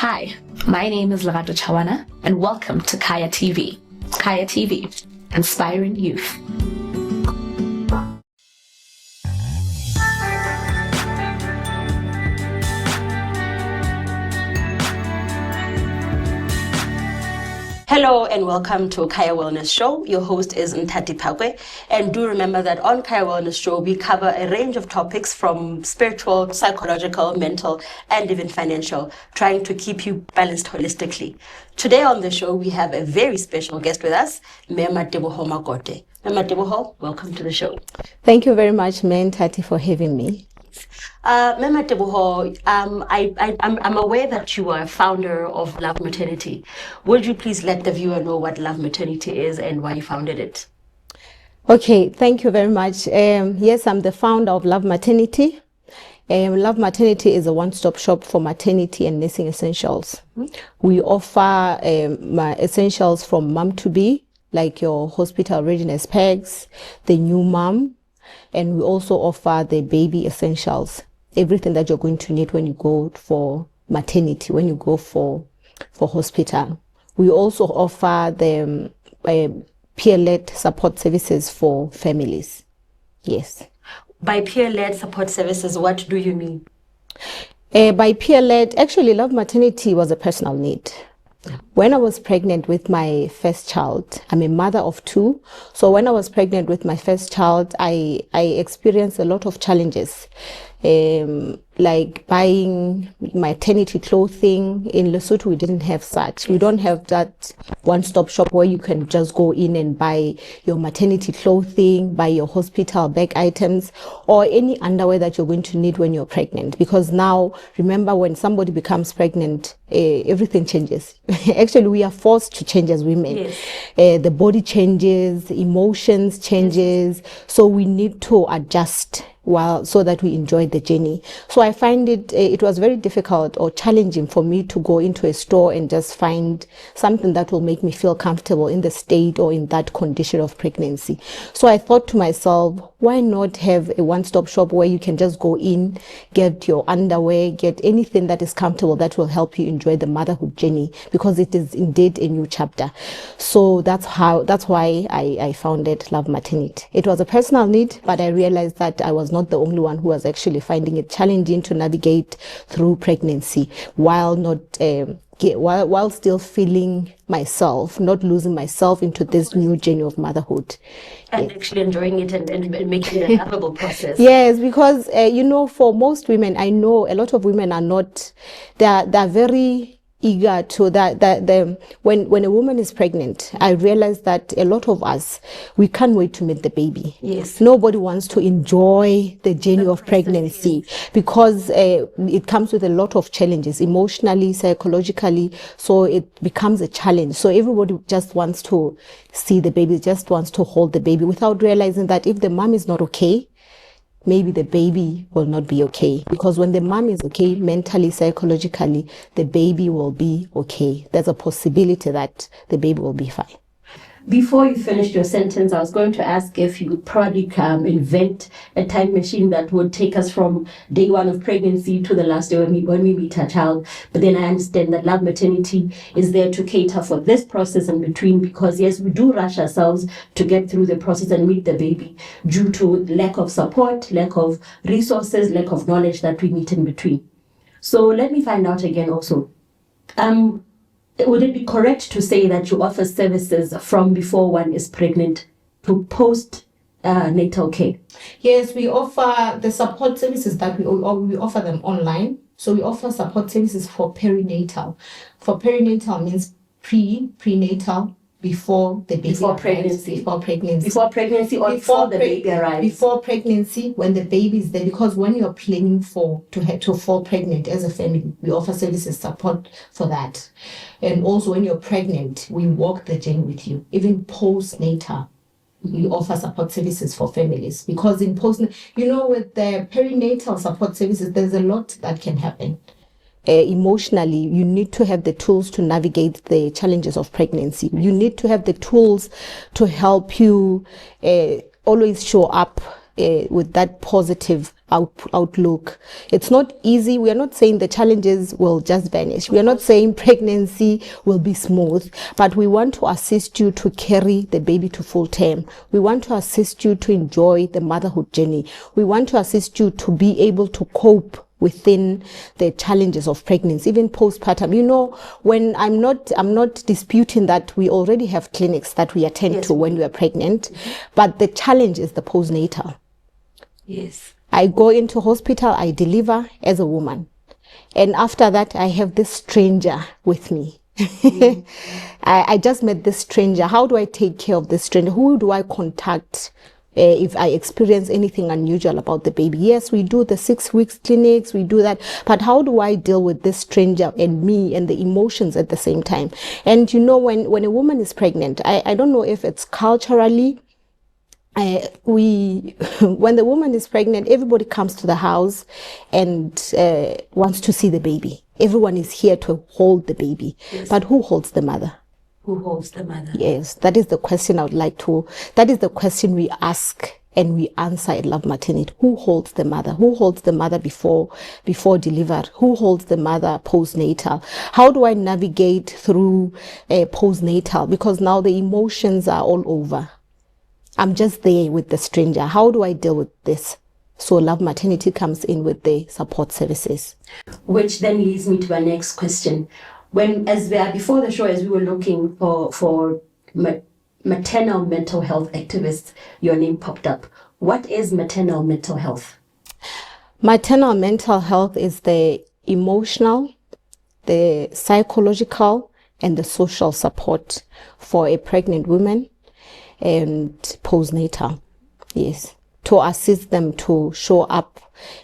Hi, my name is Lerato Chawana, and welcome to Khaya TV. Khaya TV, inspiring youth. Hello and welcome to Khaya Wellness Show. Your host is Nthati Phakoe, and do remember that on Khaya Wellness Show we cover a range of topics from spiritual, psychological, mental, and even financial, trying to keep you balanced holistically. Today on the show we have a very special guest with us, Nthati Phakoe. Nthati, welcome to the show. Thank you very much, Nthati, for having me. Nthati, I'm aware that you are a founder of Love Maternity. Would you please let the viewer know what Love Maternity is and why you founded it? Okay, thank you very much. Yes, I'm the founder of Love Maternity. Love Maternity is a one-stop shop for maternity and nursing essentials. Mm-hmm. We offer essentials from mom to be, like your hospital readiness packs, the new mom, and we also offer the baby essentials, everything that you're going to need when you go for maternity, when you go for hospital. We also offer the peer-led support services for families. Yes. By peer-led support services, what do you mean? By peer-led, actually, Love Maternity was a personal need. When I was pregnant with my first child, I'm a mother of two. So when I was pregnant with my first child, I experienced a lot of challenges, like buying maternity clothing. In Lesotho, we didn't have such. We don't have that one-stop shop where you can just go in and buy your maternity clothing, buy your hospital bag items, or any underwear that you're going to need when you're pregnant. Because now, remember, when somebody becomes pregnant, everything changes. Actually, we are forced to change as women. Yes. The body changes, emotions changes, yes. So we need to adjust so that we enjoy the journey. So I find it was very difficult or challenging for me to go into a store and just find something that will make me feel comfortable in the state or in that condition of pregnancy. So I thought to myself, why not have a one-stop shop where you can just go in, get your underwear, get anything that is comfortable that will help you enjoy the motherhood journey, because it is indeed a new chapter. So that's why I founded Love Maternity. It was a personal need, but I realized that I was not the only one who was actually finding it challenging to navigate through pregnancy while while still feeling myself, not losing myself into this new journey of motherhood. And yes. Actually enjoying it and making it a lovable process. Yes, because, for most women, I know a lot of women are not, they're very eager to when a woman is pregnant, I realize that a lot of us, we can't wait to meet the baby. Yes. Nobody wants to enjoy the journey of pregnancy, because it comes with a lot of challenges, emotionally, psychologically, so it becomes a challenge. So everybody just wants to see the baby, just wants to hold the baby, without realizing that if the mom is not okay, maybe the baby will not be okay. Because when the mom is okay, mentally, psychologically, the baby will be okay. There's a possibility that the baby will be fine. Before you finished your sentence, I was going to ask if you could probably invent a time machine that would take us from day one of pregnancy to the last day when we meet our child. But then I understand that Love Maternity is there to cater for this process in between, because yes, we do rush ourselves to get through the process and meet the baby due to lack of support, lack of resources, lack of knowledge that we meet in between. So let me find out again also. Would it be correct to say that you offer services from before one is pregnant to post natal care? Yes, we offer the support services that we offer them online. So we offer support services for perinatal. For perinatal means prenatal, before the baby before arrives, pregnancy. Before pregnancy or before the baby arrives. Before pregnancy, when the baby is there, because when you're planning to fall pregnant as a family, we offer services support for that. And also when you're pregnant, we walk the journey with you. Even postnatal, we offer support services for families, because in with the perinatal support services, there's a lot that can happen. Emotionally, you need to have the tools to navigate the challenges of pregnancy. You need to have the tools to help you always show up with that positive outlook. It's not easy. We are not saying the challenges will just vanish. We are not saying pregnancy will be smooth, but we want to assist you to carry the baby to full term. We want to assist you to enjoy the motherhood journey. We want to assist you to be able to cope within the challenges of pregnancy, even postpartum. You know, when I'm not disputing that we already have clinics that we attend to when we are pregnant, but the challenge is the postnatal. Yes. I go into hospital, I deliver as a woman. And after that, I have this stranger with me. I just met this stranger. How do I take care of this stranger? Who do I contact if I experience anything unusual about the baby? Yes, we do the 6 weeks clinics, we do that. But how do I deal with this stranger and me and the emotions at the same time? And you know, when a woman is pregnant, I don't know if it's culturally, when the woman is pregnant, everybody comes to the house and wants to see the baby. Everyone is here to hold the baby. Yes. But who holds the mother? Who holds the mother? Yes, that is the question that is the question we ask and we answer at Love Maternity. Who holds the mother? Who holds the mother before delivery? Who holds the mother postnatal? How do I navigate through postnatal? Because now the emotions are all over. I'm just there with the stranger. How do I deal with this? So Love Maternity comes in with the support services. Which then leads me to my next question. Before the show, as we were looking for maternal mental health activists, your name popped up. What is maternal mental health? Maternal mental health is the emotional, the psychological, and the social support for a pregnant woman and postnatal. Yes, to assist them to show up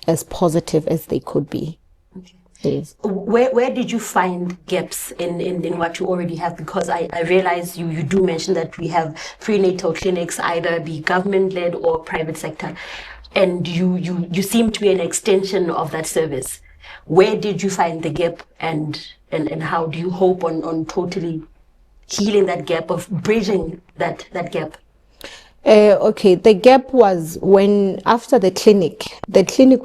as positive as they could be. Okay. Yes. Where did you find gaps in what you already have? Because I realize you do mention that we have prenatal clinics, either be government-led or private sector, and you seem to be an extension of that service. Where did you find the gap, and how do you hope on totally healing that gap, of bridging that gap? Okay, the gap was when after the clinic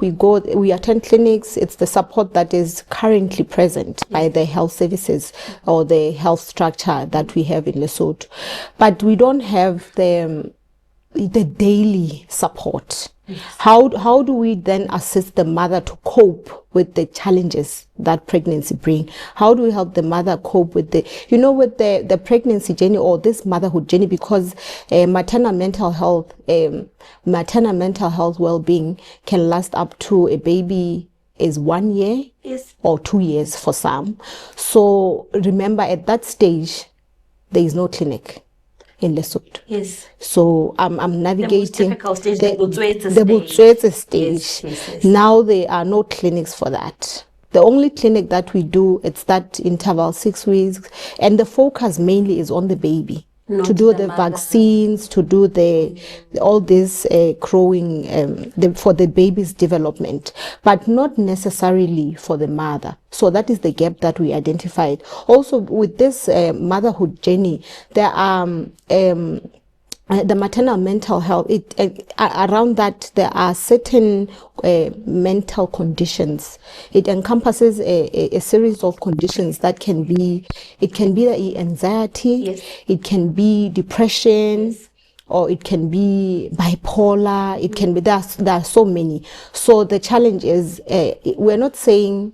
we attend clinics. It's the support that is currently present by the health services or the health structure that we have in Lesotho, but we don't have the daily support. Yes. How do we then assist the mother to cope with the challenges that pregnancy bring? How do we help the mother cope with the pregnancy journey or this motherhood journey? Because maternal mental health well-being can last up to a baby is 1 year, yes, or 2 years for some. So remember, at that stage, there is no clinic in Lesotho. Yes. So I'm navigating the most difficult stage, the Botswetse stage. Yes. Now there are no clinics for that. The only clinic that we do, it's that interval 6 weeks, and the focus mainly is on the baby. Not to do the mother. Vaccines, to do all this crowing for the baby's development, but not necessarily for the mother. So that is the gap that we identified. Also, with this motherhood journey, there are the maternal mental health. Around that, there are certain mental conditions. It encompasses a series of conditions that can be. It can be anxiety. Yes. It can be depression. Yes. Or it can be bipolar. It can be there are so many. So the challenge is we're not saying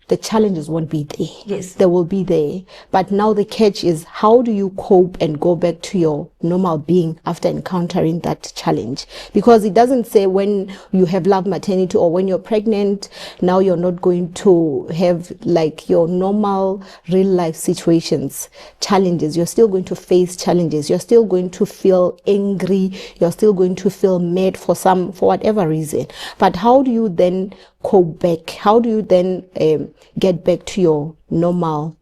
the challenges won't be there. Yes. They will be there. But now the catch is, how do you cope and go back to your normal being after encountering that challenge? Because it doesn't say when you have Love Maternity or when you're pregnant, now you're not going to have like your normal real life situations, challenges. You're still going to face challenges. You're still going to feel angry. You're still going to feel mad for whatever reason. But how do you then cope back? How do you then get back to your normal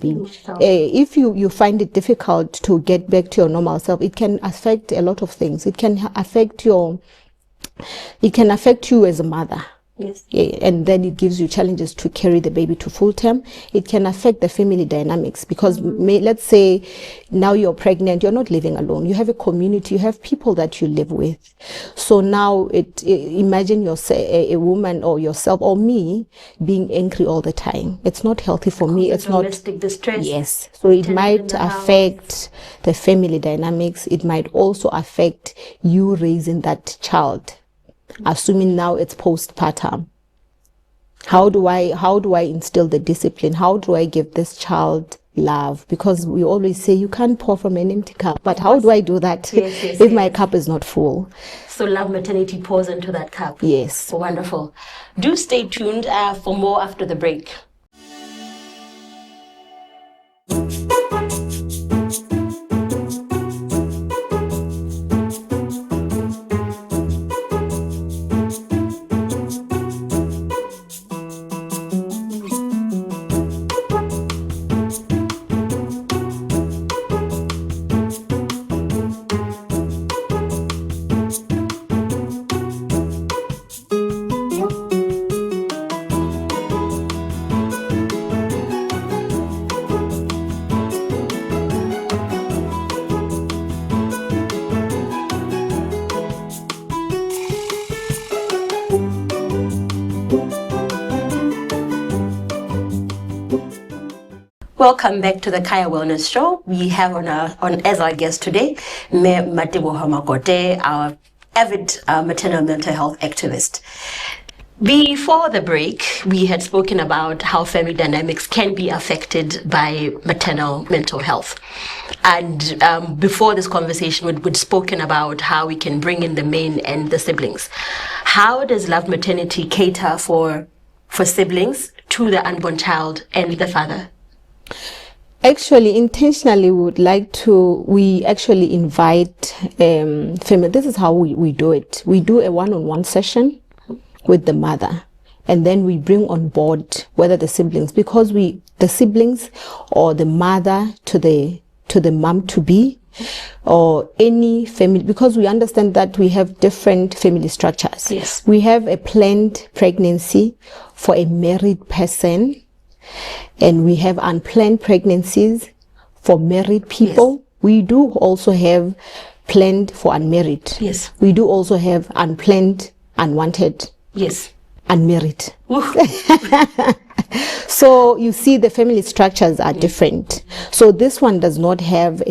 being? If you find it difficult to get back to your normal self, it can affect a lot of things. It can affect you as a mother. Yes. And then it gives you challenges to carry the baby to full term. It can affect the family dynamics because let's say now you're pregnant, you're not living alone. You have a community, you have people that you live with. So now imagine a woman or yourself or me being angry all the time. It's not healthy for me. It's not domestic distress. Yes. So it might affect the family dynamics. It might also affect you raising that child. Assuming now it's postpartum, how do I instill the discipline? How do I give this child love? Because we always say you can't pour from an empty cup, but how do I do that if my cup is not full? So Love Maternity pours into that cup. Yes. Wonderful. Do stay tuned for more after the break. Welcome back to the Khaya Wellness Show. We have on as our guest today, Nthati Phakoe, our avid maternal mental health activist. Before the break, we had spoken about how family dynamics can be affected by maternal mental health. And before this conversation, we'd spoken about how we can bring in the men and the siblings. How does Love Maternity cater for siblings to the unborn child and the father? Actually, intentionally, we actually invite family. This is how we do it. We do a one-on-one session with the mother, and then we bring on board whether the siblings, because the siblings or the mother to the mom to be, or any family, because we understand that we have different family structures. Yes. We have a planned pregnancy for a married person, and we have unplanned pregnancies for married people. Yes. We do also have planned for unmarried. Yes. We do also have unplanned, unwanted. Yes. Unmarried. So you see, the family structures are different. So this one does not have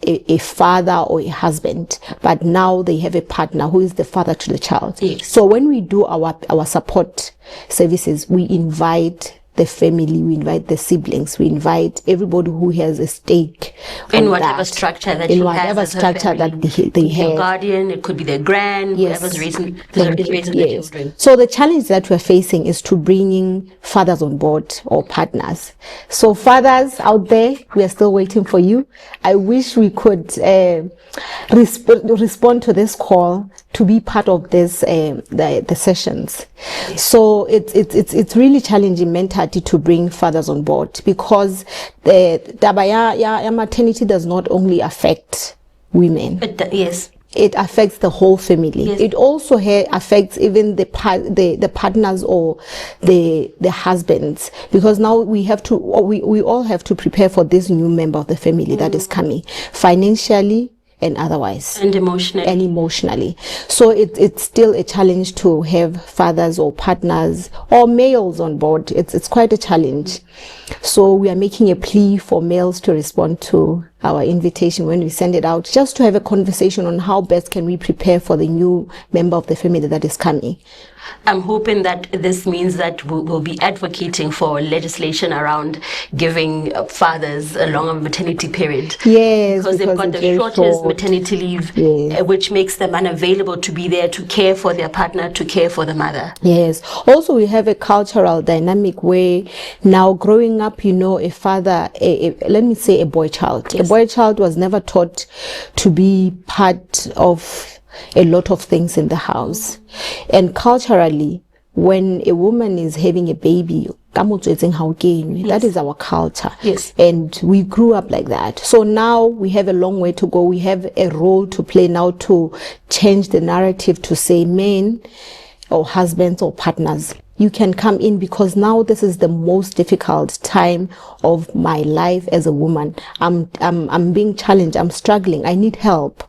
a father or a husband, but now they have a partner who is the father to the child. Yes. So when we do our support services, we invite the family, we invite the siblings, we invite everybody who has a stake in whatever structure that in whatever structure that they have. Guardian, it could be their grand, whoever's raising the children. So the challenge that we're facing is to bringing fathers on board or partners. So fathers out there, we are still waiting for you. I wish we could respond to this call to be part of this the sessions. Yes. So it's really challenging mentally to bring fathers on board, because the maternity does not only affect women. Yes. It affects the whole family. Yes. It also affects even the partners or the husbands, because now we all have to prepare for this new member of the family that is coming, financially and otherwise, and emotionally. So it's still a challenge to have fathers or partners or males on board. It's quite a challenge. So we are making a plea for males to respond to our invitation when we send it out, just to have a conversation on how best can we prepare for the new member of the family that is coming. I'm hoping that this means that we'll be advocating for legislation around giving fathers a longer maternity period. Yes, because they've got the shortest maternity leave, yes, which makes them unavailable to be there to care for their partner, to care for the mother. Yes. Also, we have a cultural dynamic where now growing up, a father, let me say a boy child. Yes. A boy child was never taught to be part of a lot of things in the house. And culturally, when a woman is having a baby, that is our culture. Yes. And we grew up like that. So now we have a long way to go. We have a role to play now to change the narrative, to say men or husbands or partners, you can come in, because now this is the most difficult time of my life as a woman. I'm being challenged. I'm struggling. I need help.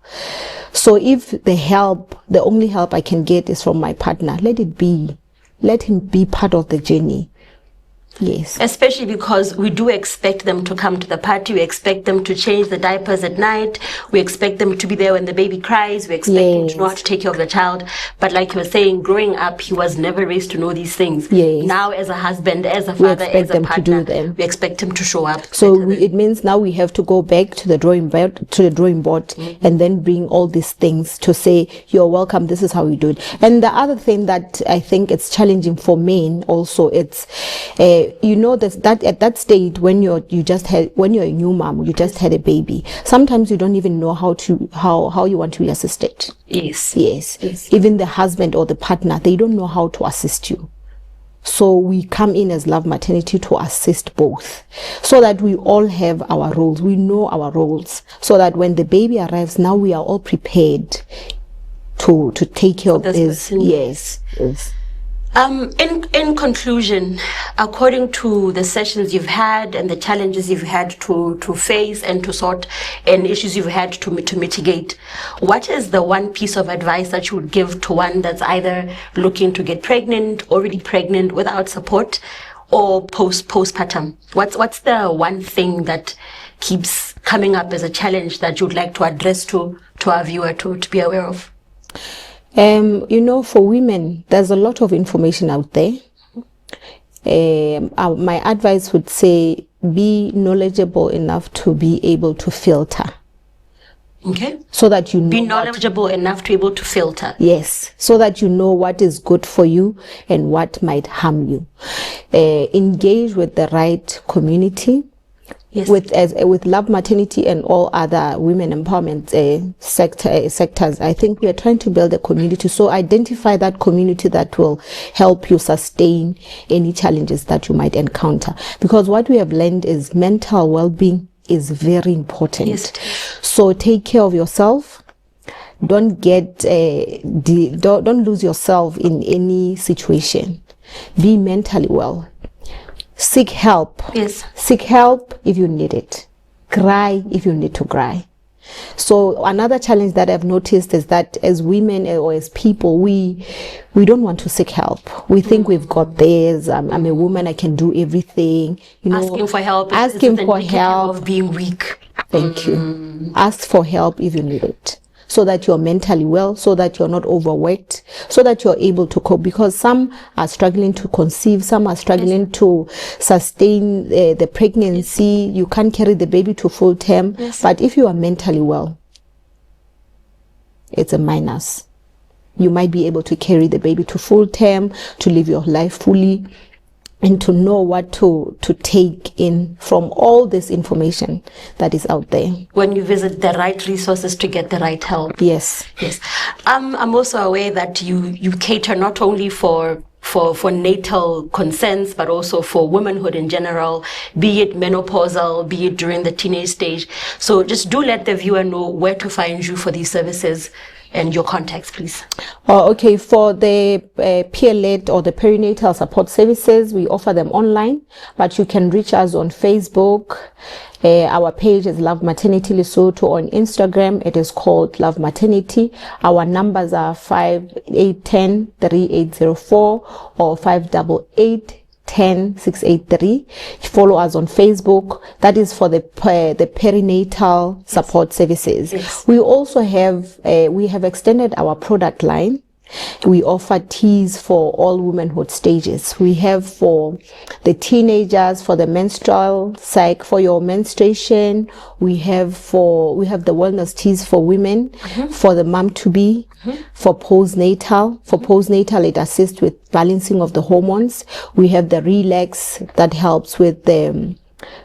So if the only help I can get is from my partner, let it be. Let him be part of the journey. Yes. Especially because we do expect them to come to the party. We expect them to change the diapers at night. We expect them to be there when the baby cries. We expect him to know how to take care of the child. But like you were saying, growing up, he was never raised to know these things. Yes. Now, as a husband, as a father, as a partner, to do them. We expect him to show up. So it means now we have to go back to the drawing board, mm-hmm. and then bring all these things to say, you're welcome, this is how we do it. And the other thing that I think it's challenging for men also, it's that at that stage when you're a new mom, you just had a baby, sometimes you don't even know how you want to be assisted. Yes. Even the husband or the partner, they don't know how to assist you. So we come in as Love Maternity to assist both, so that we all have our roles. We know our roles, so that when the baby arrives, now we are all prepared to take care of this. Yes. In conclusion, according to the sessions you've had and the challenges you've had to face and to sort, and issues you've had to mitigate, what is the one piece of advice that you would give to one that's either looking to get pregnant, already pregnant without support, or postpartum? What's the one thing that keeps coming up as a challenge that you'd like to address to our viewer to be aware of? For women, there's a lot of information out there. My advice would say, be knowledgeable enough to be able to filter. Okay. So that you know. Be knowledgeable enough to be able to filter. Yes. So that you know what is good for you and what might harm you. Engage with the right community. Yes. With Love Maternity and all other women empowerment sectors, I think we are trying to build a community. So identify that community that will help you sustain any challenges that you might encounter. Because what we have learned is mental well-being is very important. Yes. So take care of yourself. Don't don't lose yourself in any situation. Be mentally well. Seek help. Yes. Seek help if you need it. Cry if you need to cry. So another challenge that I've noticed is that as women or as people, we don't want to seek help. We think we've got this. I'm a woman. I can do everything. Asking for help. Asking for help. Of being weak. Thank you. Ask for help if you need it, so that you're mentally well, so that you're not overworked, so that you're able to cope. Because some are struggling to conceive, some are struggling to sustain the pregnancy. You can't carry the baby to full term. But if you are mentally well, it's a minus. You might be able to carry the baby to full term, to live your life fully, and to know what to take in from all this information that is out there. When you visit the right resources to get the right help. Yes. I'm also aware that you cater not only for natal concerns, but also for womanhood in general, be it menopausal, be it during the teenage stage. So just do let the viewer know where to find you for these services and your contacts, please. Okay, for the peer-led or the perinatal support services, we offer them online, but you can reach us on Facebook. Our page is Love Maternity Lesotho. On Instagram, it is called Love Maternity. Our numbers are 5810-3804 or 588-10-683. Follow us on Facebook. That is for the perinatal support services. Yes. We also have we have extended our product line. We offer teas for all womanhood stages. We have for the teenagers, for the menstrual cycle, for your menstruation. We have the wellness teas for women, for the mom to be, for postnatal. For postnatal, it assists with balancing of the hormones. We have the relax that helps with the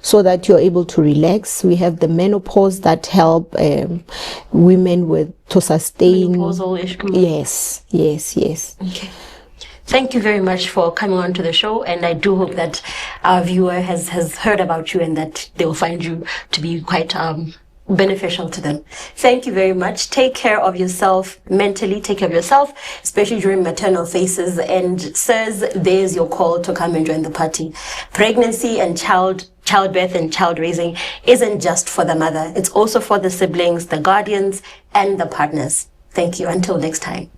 so that you're able to relax. We have the menopause that help women to sustain. Menopausal issue. Yes. Okay. Thank you very much for coming on to the show, and I do hope that our viewer has heard about you and that they will find you to be quite beneficial to them. Thank you very much. Take care of yourself mentally, take care of yourself, especially during maternal phases. And sirs, there's your call to come and join the party. Pregnancy and childbirth and child raising isn't just for the mother. It's also for the siblings, the guardians, and the partners. Thank you. Until next time.